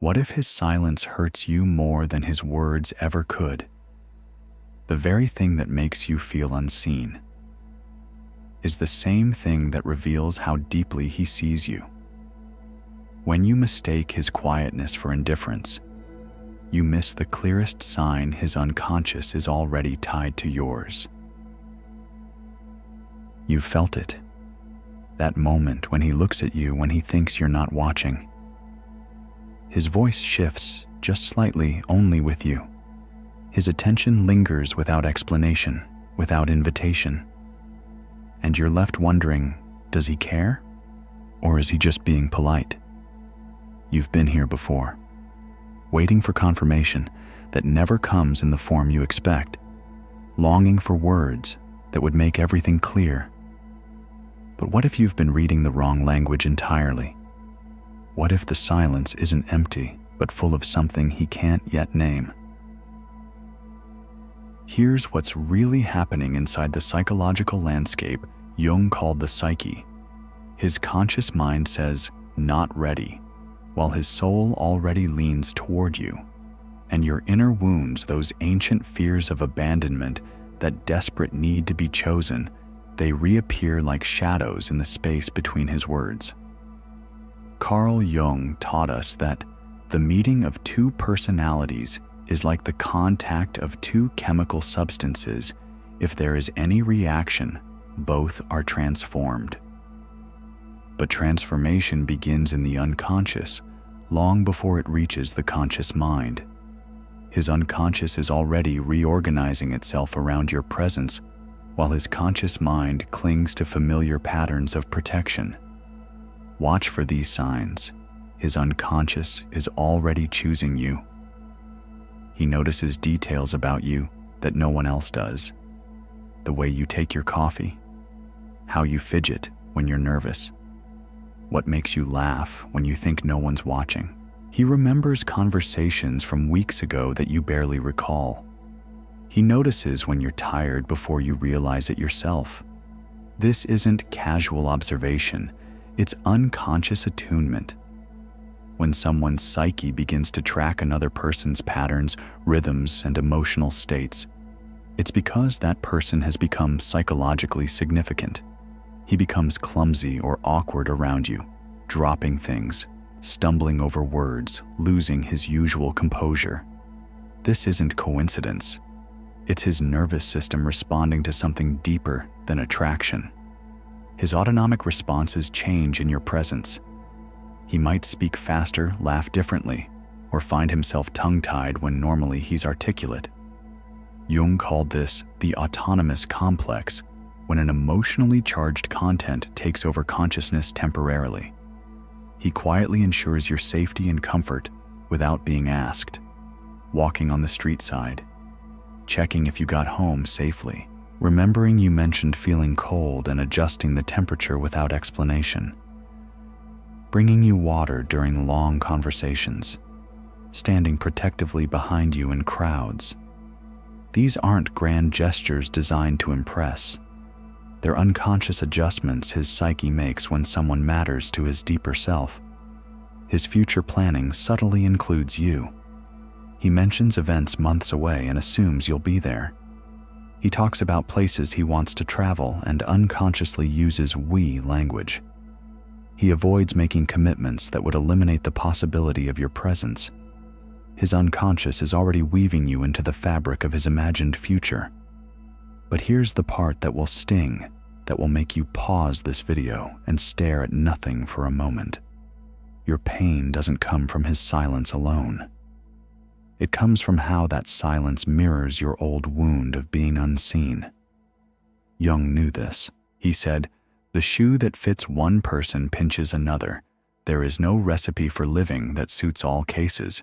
What if his silence hurts you more than his words ever could? The very thing that makes you feel unseen is the same thing that reveals how deeply he sees you. When you mistake his quietness for indifference, you miss the clearest sign his unconscious is already tied to yours. You've felt it. That moment when he looks at you when he thinks you're not watching. His voice shifts just slightly, only with you. His attention lingers without explanation, without invitation. And you're left wondering, does he care? Or is he just being polite? You've been here before, waiting for confirmation that never comes in the form you expect, longing for words that would make everything clear. But what if you've been reading the wrong language entirely? What if the silence isn't empty, but full of something he can't yet name? Here's what's really happening inside the psychological landscape Jung called the psyche. His conscious mind says, "not ready," while his soul already leans toward you. And your inner wounds, those ancient fears of abandonment, that desperate need to be chosen, they reappear like shadows in the space between his words. Carl Jung taught us that the meeting of two personalities is like the contact of two chemical substances. If there is any reaction, both are transformed. But transformation begins in the unconscious, long before it reaches the conscious mind. His unconscious is already reorganizing itself around your presence, while his conscious mind clings to familiar patterns of protection. Watch for these signs. His unconscious is already choosing you. He notices details about you that no one else does. The way you take your coffee, how you fidget when you're nervous, what makes you laugh when you think no one's watching. He remembers conversations from weeks ago that you barely recall. He notices when you're tired before you realize it yourself. This isn't casual observation, it's unconscious attunement. When someone's psyche begins to track another person's patterns, rhythms, and emotional states, it's because that person has become psychologically significant. He becomes clumsy or awkward around you, dropping things, stumbling over words, losing his usual composure. This isn't coincidence. It's his nervous system responding to something deeper than attraction. His autonomic responses change in your presence. He might speak faster, laugh differently, or find himself tongue-tied when normally he's articulate. Jung called this the autonomous complex, when an emotionally charged content takes over consciousness temporarily. He quietly ensures your safety and comfort without being asked. Walking on the street side, checking if you got home safely, remembering you mentioned feeling cold and adjusting the temperature without explanation, bringing you water during long conversations, standing protectively behind you in crowds. These aren't grand gestures designed to impress. They're unconscious adjustments his psyche makes when someone matters to his deeper self. His future planning subtly includes you. He mentions events months away and assumes you'll be there. He talks about places he wants to travel and unconsciously uses we language. He avoids making commitments that would eliminate the possibility of your presence. His unconscious is already weaving you into the fabric of his imagined future. But here's the part that will sting, that will make you pause this video and stare at nothing for a moment. Your pain doesn't come from his silence alone. It comes from how that silence mirrors your old wound of being unseen. Jung knew this. He said, "The shoe that fits one person pinches another. There is no recipe for living that suits all cases."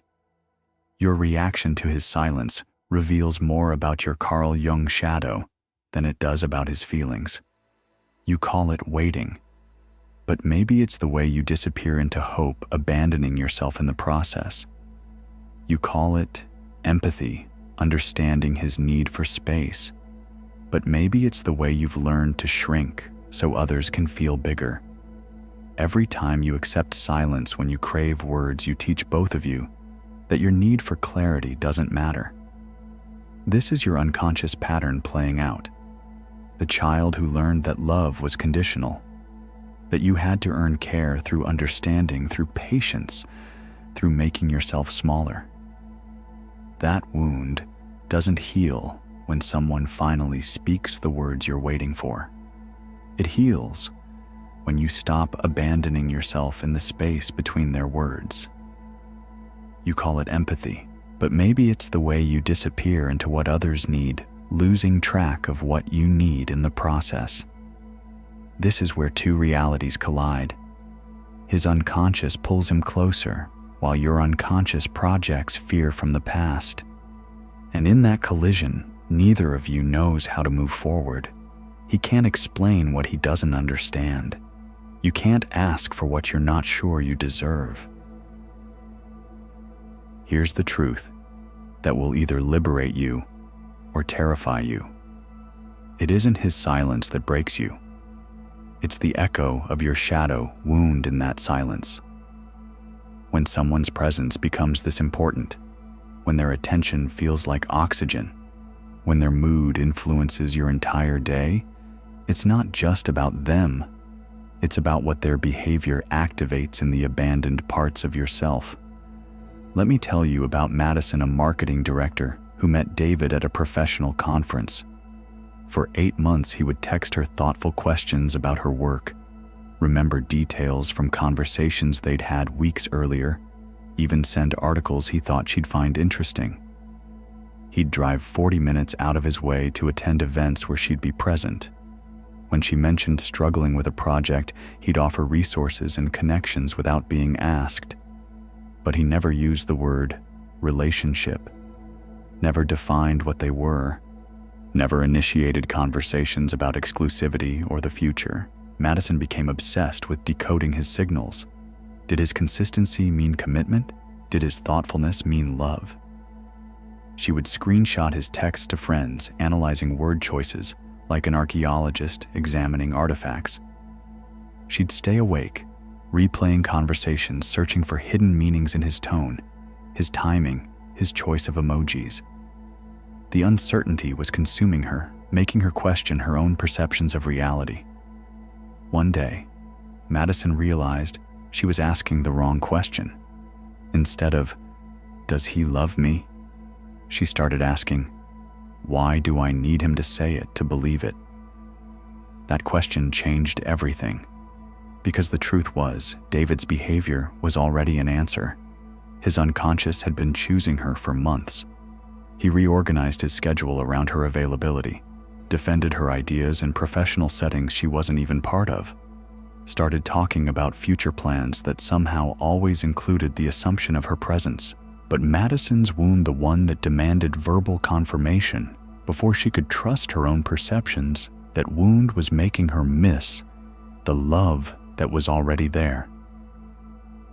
Your reaction to his silence reveals more about your Carl Jung shadow than it does about his feelings. You call it waiting, but maybe it's the way you disappear into hope, abandoning yourself in the process. You call it empathy, understanding his need for space, but maybe it's the way you've learned to shrink so others can feel bigger. Every time you accept silence when you crave words, you teach both of you that your need for clarity doesn't matter. This is your unconscious pattern playing out. The child who learned that love was conditional, that you had to earn care through understanding, through patience, through making yourself smaller. That wound doesn't heal when someone finally speaks the words you're waiting for. It heals when you stop abandoning yourself in the space between their words. You call it empathy, but maybe it's the way you disappear into what others need, losing track of what you need in the process. This is where two realities collide. His unconscious pulls him closer, while your unconscious projects fear from the past. And in that collision, neither of you knows how to move forward. He can't explain what he doesn't understand. You can't ask for what you're not sure you deserve. Here's the truth that will either liberate you or terrify you. It isn't his silence that breaks you. It's the echo of your shadow wound in that silence. When someone's presence becomes this important, when their attention feels like oxygen, when their mood influences your entire day, it's not just about them. It's about what their behavior activates in the abandoned parts of yourself. Let me tell you about Madison, a marketing director who met David at a professional conference. For 8 months, he would text her thoughtful questions about her work, remember details from conversations they'd had weeks earlier, even send articles he thought she'd find interesting. He'd drive 40 minutes out of his way to attend events where she'd be present. When she mentioned struggling with a project, he'd offer resources and connections without being asked. But he never used the word relationship, never defined what they were, never initiated conversations about exclusivity or the future. Madison became obsessed with decoding his signals. Did his consistency mean commitment? Did his thoughtfulness mean love? She would screenshot his texts to friends, analyzing word choices like an archaeologist examining artifacts. She'd stay awake, replaying conversations, searching for hidden meanings in his tone, his timing, his choice of emojis. The uncertainty was consuming her, making her question her own perceptions of reality. One day, Madison realized she was asking the wrong question. Instead of, "Does he love me?" she started asking, "Why do I need him to say it to believe it?" That question changed everything, because the truth was, David's behavior was already an answer. His unconscious had been choosing her for months. He reorganized his schedule around her availability, defended her ideas in professional settings she wasn't even part of, started talking about future plans that somehow always included the assumption of her presence. But Madison's wound, the one that demanded verbal confirmation before she could trust her own perceptions, that wound was making her miss the love that was already there.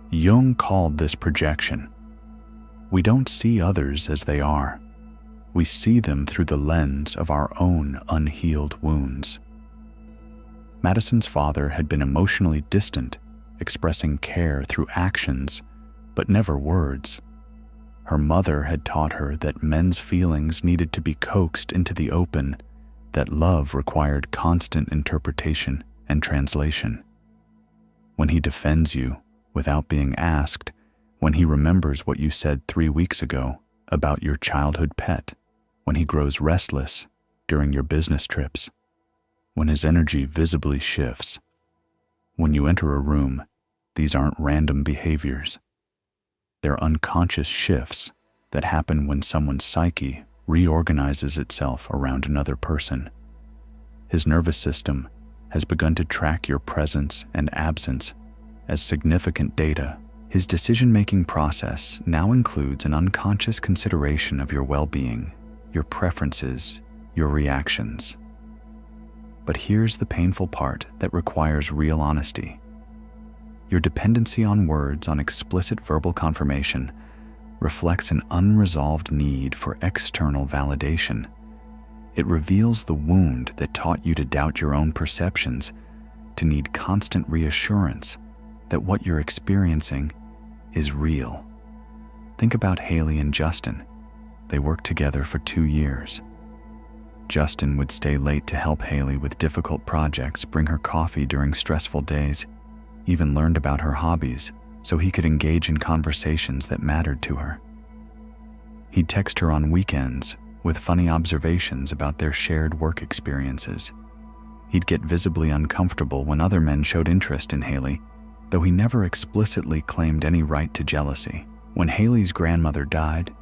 Jung called this projection. We don't see others as they are. We see them through the lens of our own unhealed wounds. Madison's father had been emotionally distant, expressing care through actions, but never words. Her mother had taught her that men's feelings needed to be coaxed into the open, that love required constant interpretation and translation. When he defends you without being asked, when he remembers what you said 3 weeks ago about your childhood pet, when he grows restless during your business trips, when his energy visibly shifts. When you enter a room, these aren't random behaviors. They're unconscious shifts that happen when someone's psyche reorganizes itself around another person. His nervous system has begun to track your presence and absence as significant data. His decision-making process now includes an unconscious consideration of your well-being, your preferences, your reactions. But here's the painful part that requires real honesty. Your dependency on words, on explicit verbal confirmation, reflects an unresolved need for external validation. It reveals the wound that taught you to doubt your own perceptions, to need constant reassurance, that what you're experiencing is real. Think about Haley and Justin. They worked together for 2 years. Justin would stay late to help Haley with difficult projects, bring her coffee during stressful days, even learned about her hobbies so he could engage in conversations that mattered to her. He'd text her on weekends with funny observations about their shared work experiences. He'd get visibly uncomfortable when other men showed interest in Haley, though he never explicitly claimed any right to jealousy. When Haley's grandmother died,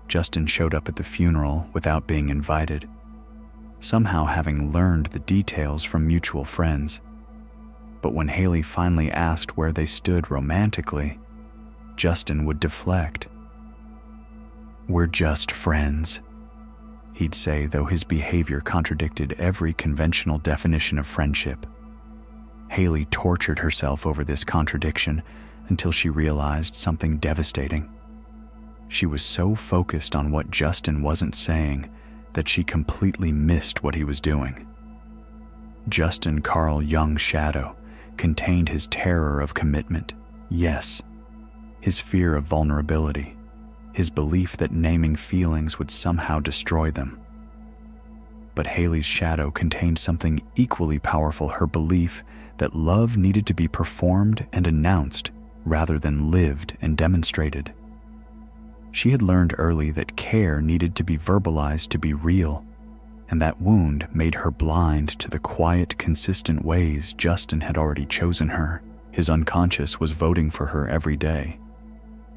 Justin showed up at the funeral without being invited, somehow having learned the details from mutual friends. But when Haley finally asked where they stood romantically, Justin would deflect. "We're just friends," he'd say, though his behavior contradicted every conventional definition of friendship. Haley tortured herself over this contradiction until she realized something devastating. She was so focused on what Justin wasn't saying that she completely missed what he was doing. Justin Carl Jung's shadow contained his terror of commitment, yes, his fear of vulnerability, his belief that naming feelings would somehow destroy them. But Haley's shadow contained something equally powerful, her belief that love needed to be performed and announced rather than lived and demonstrated. She had learned early that care needed to be verbalized to be real, and that wound made her blind to the quiet, consistent ways Justin had already chosen her. His unconscious was voting for her every day,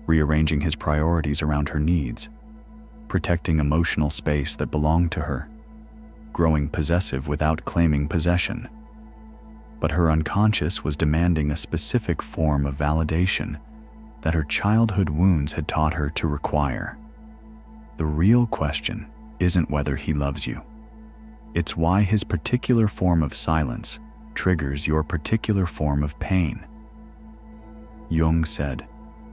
rearranging his priorities around her needs, protecting emotional space that belonged to her, growing possessive without claiming possession. But her unconscious was demanding a specific form of validation that her childhood wounds had taught her to require. The real question isn't whether he loves you. It's why his particular form of silence triggers your particular form of pain. Jung said,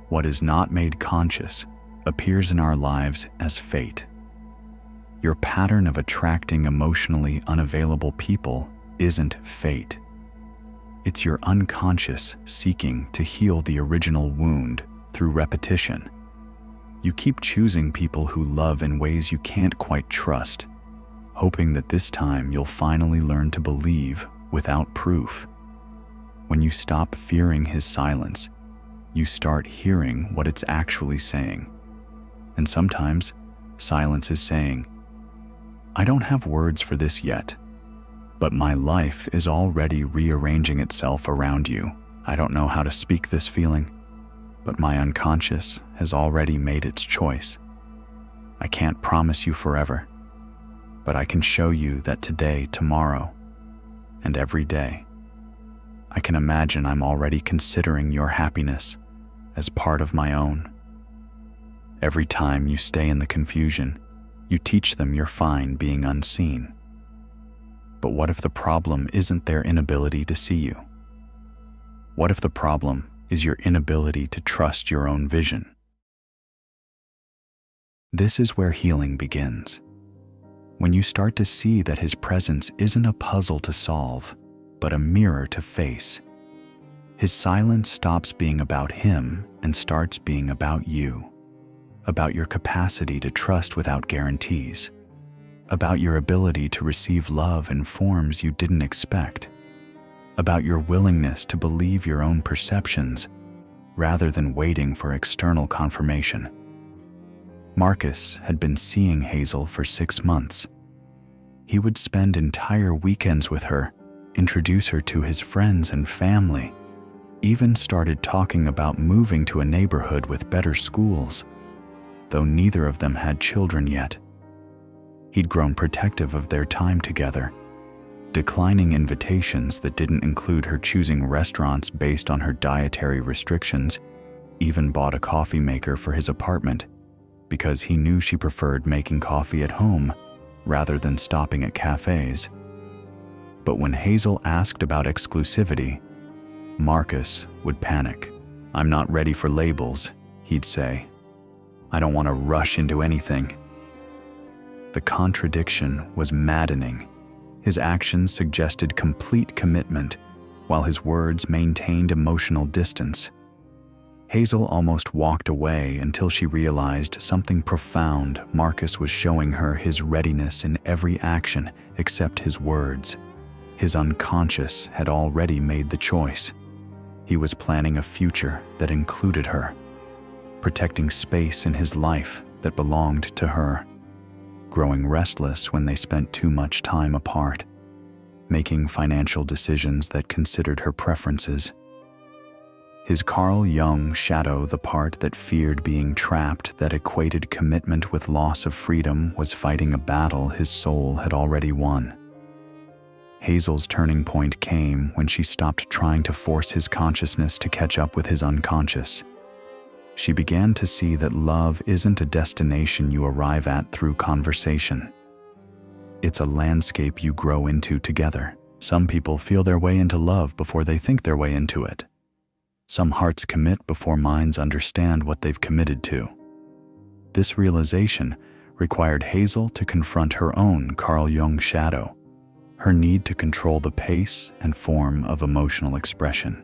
"What is not made conscious appears in our lives as fate." Your pattern of attracting emotionally unavailable people isn't fate. It's your unconscious seeking to heal the original wound through repetition. You keep choosing people who love in ways you can't quite trust, hoping that this time you'll finally learn to believe without proof. When you stop fearing his silence, you start hearing what it's actually saying. And sometimes, silence is saying, "I don't have words for this yet, but my life is already rearranging itself around you. I don't know how to speak this feeling, but my unconscious has already made its choice. I can't promise you forever, but I can show you that today, tomorrow, and every day, I can imagine I'm already considering your happiness as part of my own." Every time you stay in the confusion, you teach them you're fine being unseen. But what if the problem isn't their inability to see you? What if the problem is your inability to trust your own vision? This is where healing begins. When you start to see that his presence isn't a puzzle to solve, but a mirror to face. His silence stops being about him and starts being about you, about your capacity to trust without guarantees, about your ability to receive love in forms you didn't expect, about your willingness to believe your own perceptions rather than waiting for external confirmation. Marcus had been seeing Hazel for 6 months. He would spend entire weekends with her, introduce her to his friends and family, even started talking about moving to a neighborhood with better schools, though neither of them had children yet. He'd grown protective of their time together, declining invitations that didn't include her choosing restaurants based on her dietary restrictions, even bought a coffee maker for his apartment because he knew she preferred making coffee at home rather than stopping at cafes. But when Hazel asked about exclusivity, Marcus would panic. "I'm not ready for labels," he'd say. "I don't want to rush into anything." The contradiction was maddening. His actions suggested complete commitment, while his words maintained emotional distance. Hazel almost walked away until she realized something profound. Marcus was showing her his readiness in every action except his words. His unconscious had already made the choice. He was planning a future that included her, protecting space in his life that belonged to her, growing restless when they spent too much time apart, making financial decisions that considered her preferences. His Carl Jung shadow, the part that feared being trapped, that equated commitment with loss of freedom, was fighting a battle his soul had already won. Hazel's turning point came when she stopped trying to force his consciousness to catch up with his unconscious. She began to see that love isn't a destination you arrive at through conversation. It's a landscape you grow into together. Some people feel their way into love before they think their way into it. Some hearts commit before minds understand what they've committed to. This realization required Hazel to confront her own Carl Jung shadow, her need to control the pace and form of emotional expression,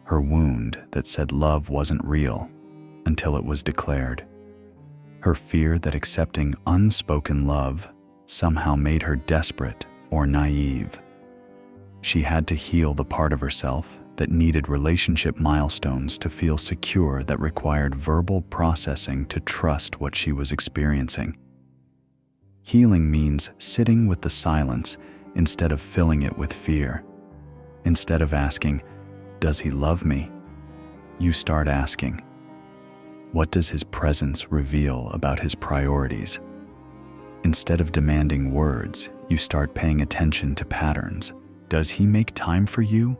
her wound that said love wasn't real until it was declared, her fear that accepting unspoken love somehow made her desperate or naive. She had to heal the part of herself that needed relationship milestones to feel secure, that required verbal processing to trust what she was experiencing. Healing means sitting with the silence instead of filling it with fear. Instead of asking, "Does he love me?" you start asking, "What does his presence reveal about his priorities?" Instead of demanding words, you start paying attention to patterns. Does he make time for you,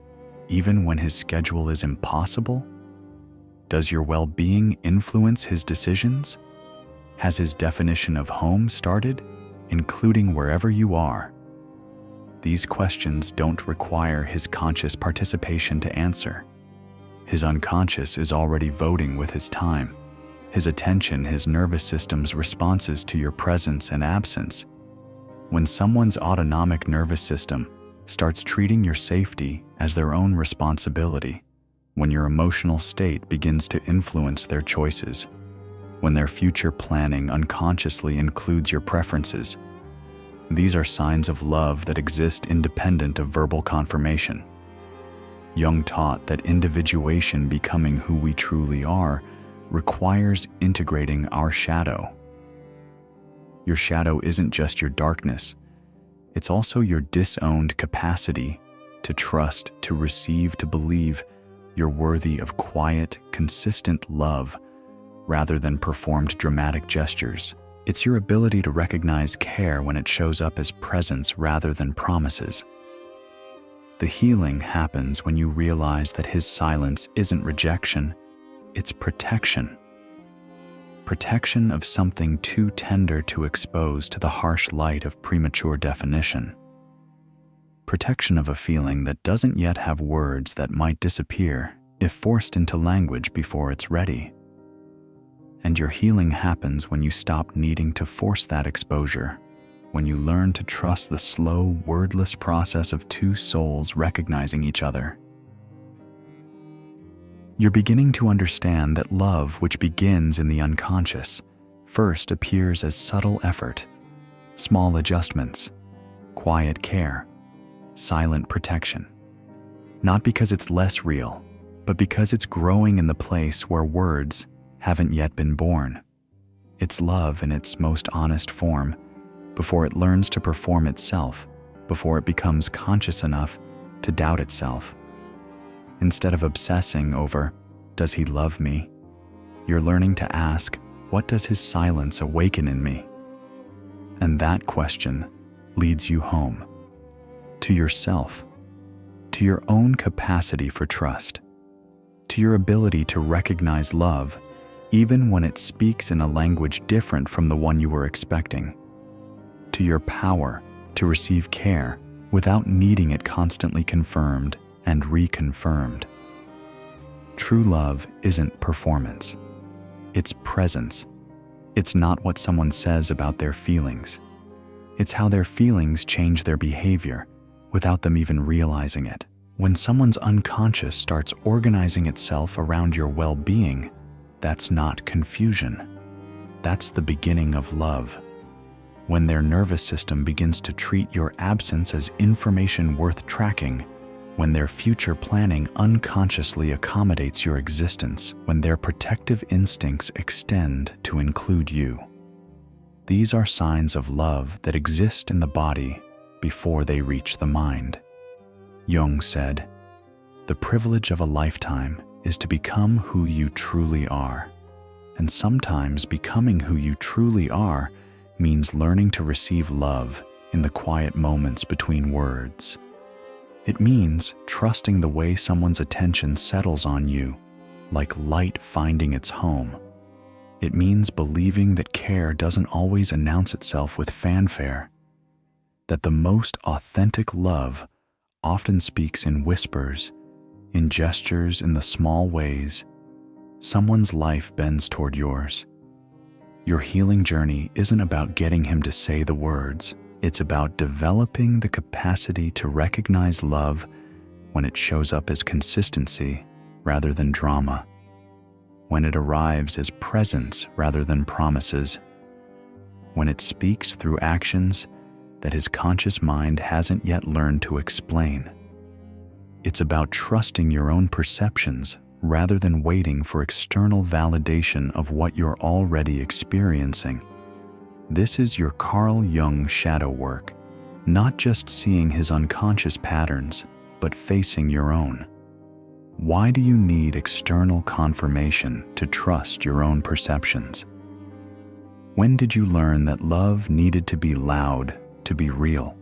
even when his schedule is impossible? Does your well-being influence his decisions? Has his definition of home started, including wherever you are? These questions don't require his conscious participation to answer. His unconscious is already voting with his time, his attention, his nervous system's responses to your presence and absence. When someone's autonomic nervous system starts treating your safety as their own responsibility, when your emotional state begins to influence their choices, when their future planning unconsciously includes your preferences, these are signs of love that exist independent of verbal confirmation. Jung taught that individuation, becoming who we truly are, requires integrating our shadow. Your shadow isn't just your darkness, it's also your disowned capacity to trust, to receive, to believe you're worthy of quiet, consistent love rather than performed dramatic gestures. It's your ability to recognize care when it shows up as presence rather than promises. The healing happens when you realize that his silence isn't rejection, it's protection. Protection of something too tender to expose to the harsh light of premature definition. Protection of a feeling that doesn't yet have words, that might disappear if forced into language before it's ready. And your healing happens when you stop needing to force that exposure, when you learn to trust the slow, wordless process of two souls recognizing each other. You're beginning to understand that love, which begins in the unconscious, first appears as subtle effort, small adjustments, quiet care, silent protection. Not because it's less real, but because it's growing in the place where words haven't yet been born. It's love in its most honest form, before it learns to perform itself, before it becomes conscious enough to doubt itself. Instead of obsessing over, "Does he love me?" you're learning to ask, "What does his silence awaken in me?" And that question leads you home, to yourself, to your own capacity for trust, to your ability to recognize love even when it speaks in a language different from the one you were expecting, to your power to receive care without needing it constantly confirmed and reconfirmed. True love isn't performance. It's presence. It's not what someone says about their feelings. It's how their feelings change their behavior without them even realizing it. When someone's unconscious starts organizing itself around your well-being, that's not confusion. That's the beginning of love. When their nervous system begins to treat your absence as information worth tracking, when their future planning unconsciously accommodates your existence, when their protective instincts extend to include you. These are signs of love that exist in the body before they reach the mind. Jung said, "The privilege of a lifetime is to become who you truly are. And sometimes becoming who you truly are means learning to receive love in the quiet moments between words. It means trusting the way someone's attention settles on you, like light finding its home. It means believing that care doesn't always announce itself with fanfare, that the most authentic love often speaks in whispers, in gestures, in the small ways someone's life bends toward yours. Your healing journey isn't about getting him to say the words. It's about developing the capacity to recognize love when it shows up as consistency rather than drama, when it arrives as presence rather than promises, when it speaks through actions that his conscious mind hasn't yet learned to explain. It's about trusting your own perceptions rather than waiting for external validation of what you're already experiencing. This is your Carl Jung shadow work, not just seeing his unconscious patterns, but facing your own. Why do you need external confirmation to trust your own perceptions? When did you learn that love needed to be loud to be real?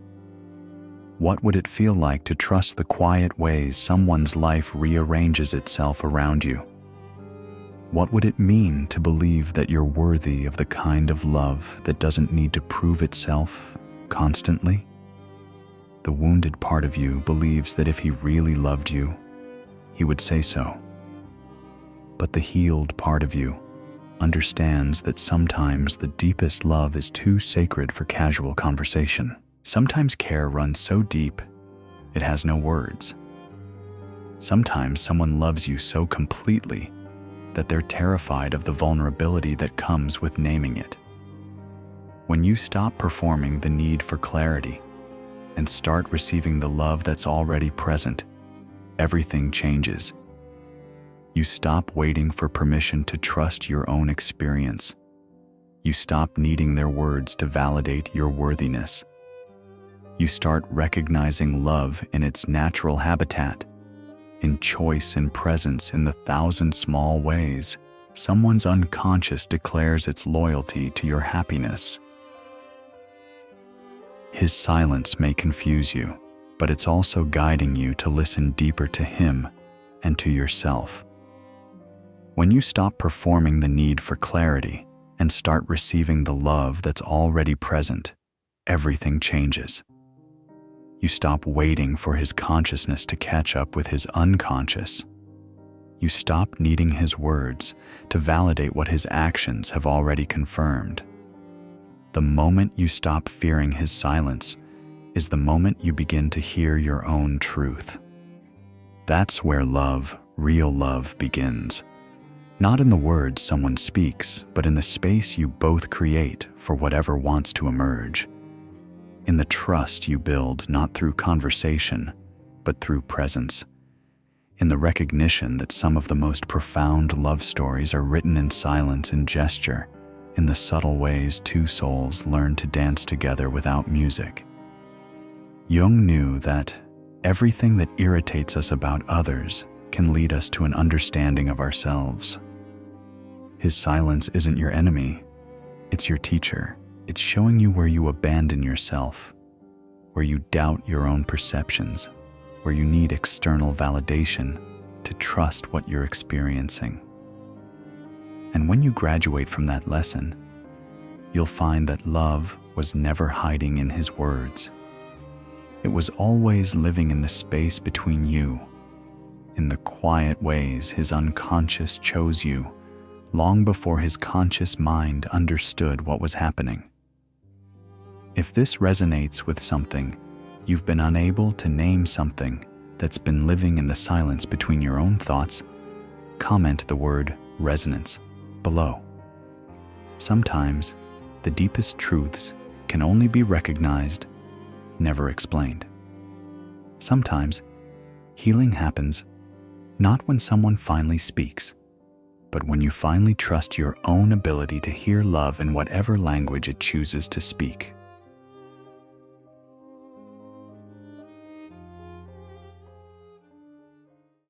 What would it feel like to trust the quiet ways someone's life rearranges itself around you? What would it mean to believe that you're worthy of the kind of love that doesn't need to prove itself constantly? The wounded part of you believes that if he really loved you, he would say so. But the healed part of you understands that sometimes the deepest love is too sacred for casual conversation. Sometimes care runs so deep, it has no words. Sometimes someone loves you so completely that they're terrified of the vulnerability that comes with naming it. When you stop performing the need for clarity and start receiving the love that's already present, everything changes. You stop waiting for permission to trust your own experience. You stop needing their words to validate your worthiness. You start recognizing love in its natural habitat, in choice and presence in the 1,000 small ways. Someone's unconscious declares its loyalty to your happiness. His silence may confuse you, but it's also guiding you to listen deeper to him and to yourself. When you stop performing the need for clarity and start receiving the love that's already present, everything changes. You stop waiting for his consciousness to catch up with his unconscious. You stop needing his words to validate what his actions have already confirmed. The moment you stop fearing his silence is the moment you begin to hear your own truth. That's where love, real love, begins. Not in the words someone speaks, but in the space you both create for whatever wants to emerge. In the trust you build not through conversation, but through presence. In the recognition that some of the most profound love stories are written in silence and gesture, in the subtle ways two souls learn to dance together without music. Jung knew that everything that irritates us about others can lead us to an understanding of ourselves. His silence isn't your enemy, it's your teacher. It's showing you where you abandon yourself, where you doubt your own perceptions, where you need external validation to trust what you're experiencing. And when you graduate from that lesson, you'll find that love was never hiding in his words. It was always living in the space between you, in the quiet ways his unconscious chose you, long before his conscious mind understood what was happening. If this resonates with something you've been unable to name, something that's been living in the silence between your own thoughts, comment the word resonance below. Sometimes, the deepest truths can only be recognized, never explained. Sometimes, healing happens not when someone finally speaks, but when you finally trust your own ability to hear love in whatever language it chooses to speak.